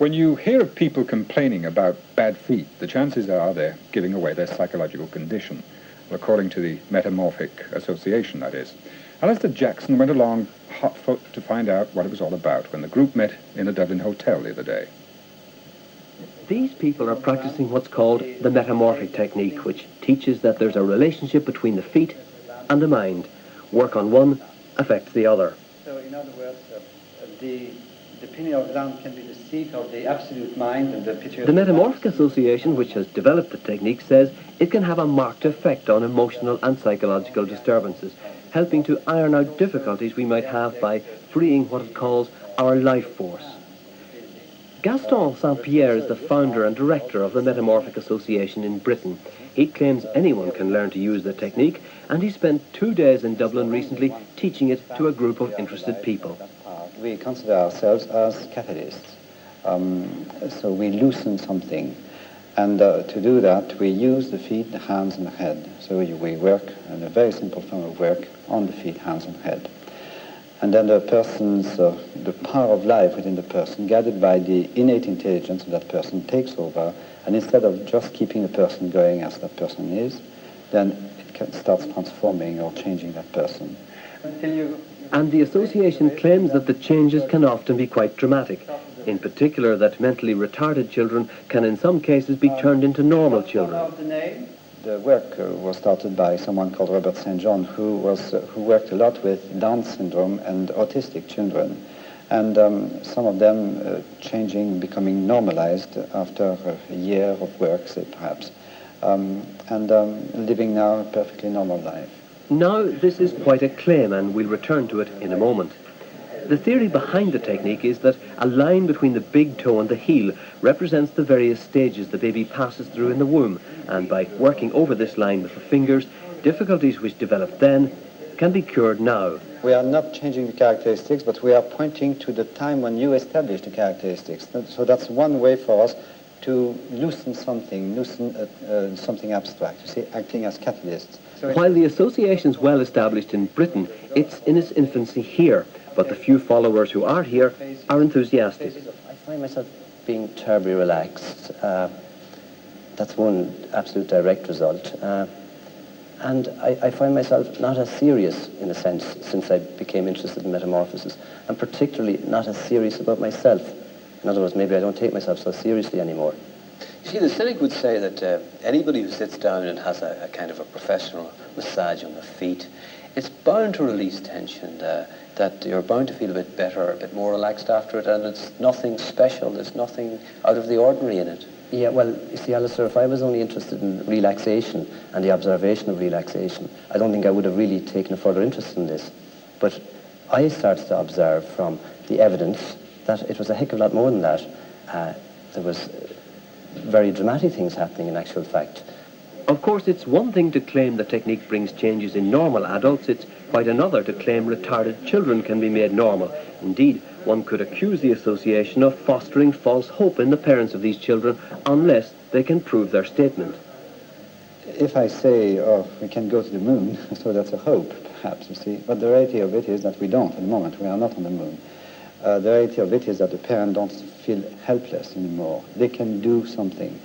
When you hear of people complaining about bad feet, the chances are they're giving away their psychological condition, according to the Metamorphic Association, that is. Alistair Jackson went along hot foot to find out what it was all about when the group met in a Dublin hotel the other day. These people are practicing what's called the Metamorphic Technique, which teaches that there's a relationship between the feet and the mind. Work on one affects the other. So, in other words, the pineal gland can be the seat of the absolute mind and the pituitary. The Metamorphic Association, which has developed the technique, says it can have a marked effect on emotional and psychological disturbances, helping to iron out difficulties we might have by freeing what it calls our life force. Gaston Saint-Pierre is the founder and director of the Metamorphic Association in Britain. He claims anyone can learn to use the technique, and he spent 2 days in Dublin recently teaching it to a group of interested people. We consider ourselves as catalysts. So we loosen something. And to do that, we use the feet, the hands, and the head. So we work in a very simple form of work on the feet, hands, and head. And then the person's, the power of life within the person, guided by the innate intelligence of that person, takes over. And instead of just keeping the person going as that person is, then it starts transforming or changing that person. And the association claims that the changes can often be quite dramatic. In particular, that mentally retarded children can in some cases be turned into normal children. The work was started by someone called Robert St. John, who worked a lot with Down syndrome and autistic children. And some of them becoming normalized after a year of work, say perhaps, and living now a perfectly normal life. Now, this is quite a claim, and we'll return to it in a moment. The theory behind the technique is that a line between the big toe and the heel represents the various stages the baby passes through in the womb, and by working over this line with the fingers, difficulties which developed then can be cured now. We are not changing the characteristics, but we are pointing to the time when you established the characteristics. So that's one way for us to loosen something, something abstract, you see, acting as catalysts. While the association's well established in Britain, it's in its infancy here, but the few followers who are here are enthusiastic. I find myself being terribly relaxed. That's one absolute direct result. And I find myself not as serious, in a sense, since I became interested in metamorphosis, and particularly not as serious about myself. In other words, maybe I don't take myself so seriously anymore. You see, the cynic would say that anybody who sits down and has a kind of a professional massage on the feet, it's bound to release tension, that you're bound to feel a bit better, a bit more relaxed after it, and it's nothing special, there's nothing out of the ordinary in it. Yeah, well, you see, Alistair, if I was only interested in relaxation and the observation of relaxation, I don't think I would have really taken a further interest in this. But I started to observe from the evidence that it was a heck of a lot more than that. There was very dramatic things happening in actual fact. Of course, it's one thing to claim the technique brings changes in normal adults. It's quite another to claim retarded children can be made normal. Indeed, one could accuse the association of fostering false hope in the parents of these children unless they can prove their statement. If I say, oh, we can go to the moon, so that's a hope, perhaps, you see. But the reality of it is that we don't at the moment. We are not on the moon. The reality of it is that the parents don't feel helpless anymore. They can do something.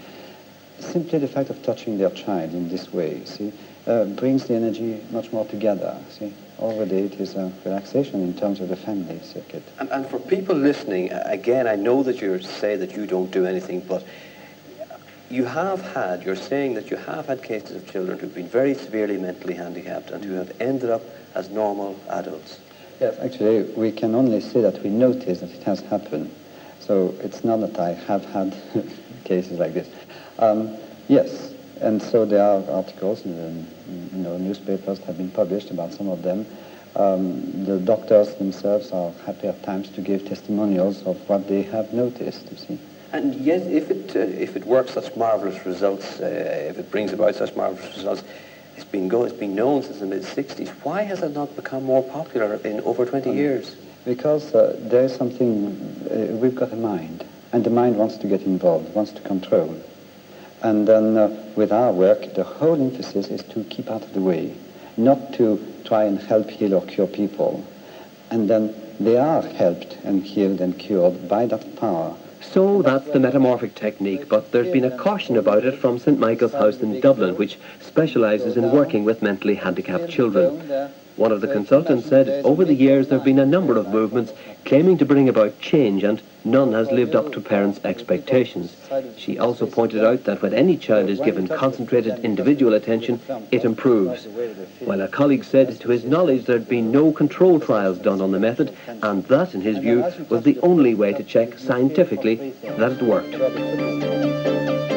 Simply the fact of touching their child in this way, see, brings the energy much more together, see. Already it is a relaxation in terms of the family circuit. And for people listening, again, I know that you say that you don't do anything, but you're saying that you have had cases of children who've been very severely mentally handicapped and who have ended up as normal adults. Yes, actually, we can only say that we notice that it has happened. So it's not that I have had cases like this. Yes, and so there are articles in newspapers have been published about some of them. The doctors themselves are happy at times to give testimonials of what they have noticed, you see. And yet, if it works such marvelous results, if it brings about such marvelous results, it's been known since the mid-60s. Why has it not become more popular in over 20 years? Because there is something, we've got a mind, and the mind wants to get involved, wants to control. And then with our work, the whole emphasis is to keep out of the way, not to try and help, heal, or cure people. And then they are helped and healed and cured by that power, So that's the metamorphic technique, but there's been a caution about it from St Michael's House in Dublin, which specialises in working with mentally handicapped children. One of the consultants said over the years there have been a number of movements claiming to bring about change, and none has lived up to parents' expectations. She also pointed out that when any child is given concentrated individual attention, it improves. While a colleague said to his knowledge there had been no control trials done on the method, and that, in his view, was the only way to check scientifically that it worked.